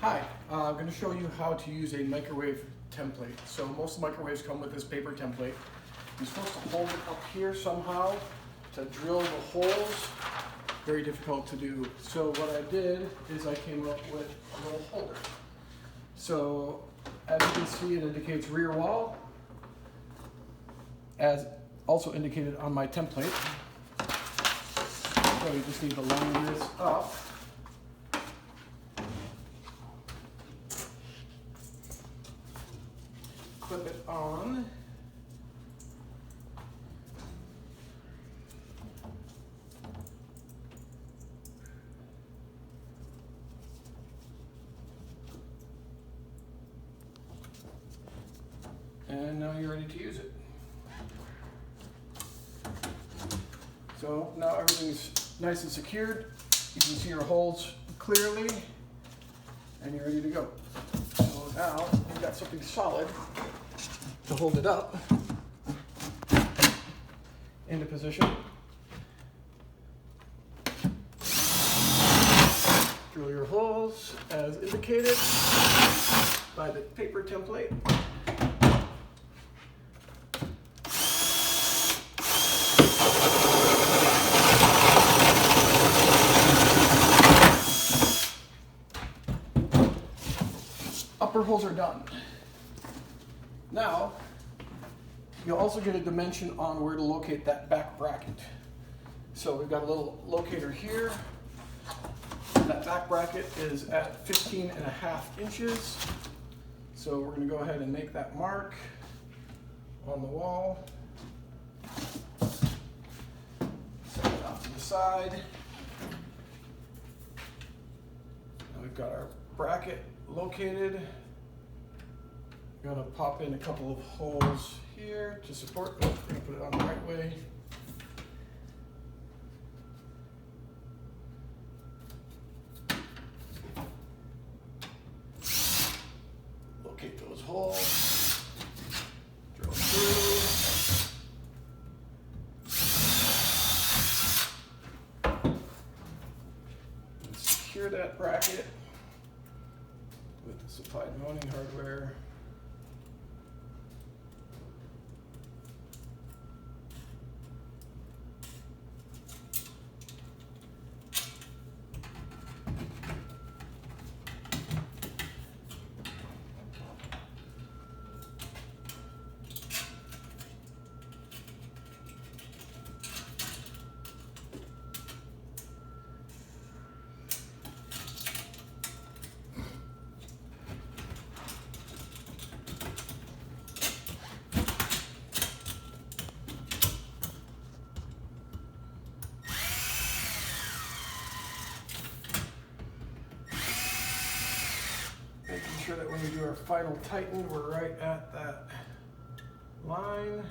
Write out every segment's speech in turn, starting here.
Hi, I'm going to show you how to use a microwave template. So most microwaves come with this paper template. You're supposed to hold it up here somehow to drill the holes. Very difficult to do. So what I did is I came up with a little holder. So as you can see, it indicates rear wall, as also indicated on my template. So you just need to line this up. Clip it on. And now you're ready to use it. So now everything's nice and secured. You can see your holes clearly, and you're ready to go. So now you've got something solid to hold it up into position. Drill your holes as indicated by the paper template. Upper holes are done. Now, you'll also get a dimension on where to locate that back bracket. So we've got a little locator here. That back bracket is at 15.5 inches. So we're going to go ahead and make that mark on the wall. Set it off to the side. Now we've got our bracket located. I'm going to pop in a couple of holes here to support it. We're going to put it on the right way. Locate those holes. Drill through. And secure that bracket with the supplied mounting hardware. Sure that when we do our final tighten, we're right at that line.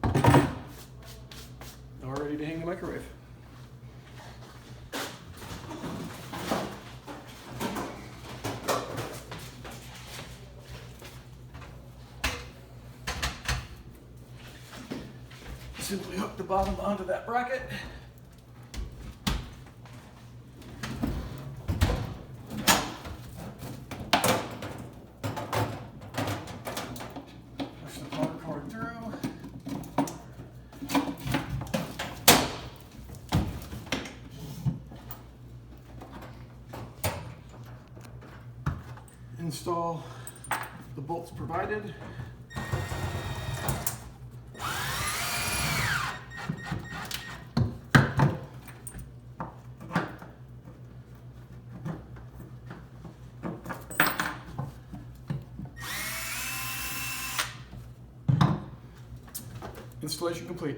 Now we're ready to hang the microwave. Simply hook the bottom onto that bracket. Push the power cord through. Install the bolts provided. Installation complete.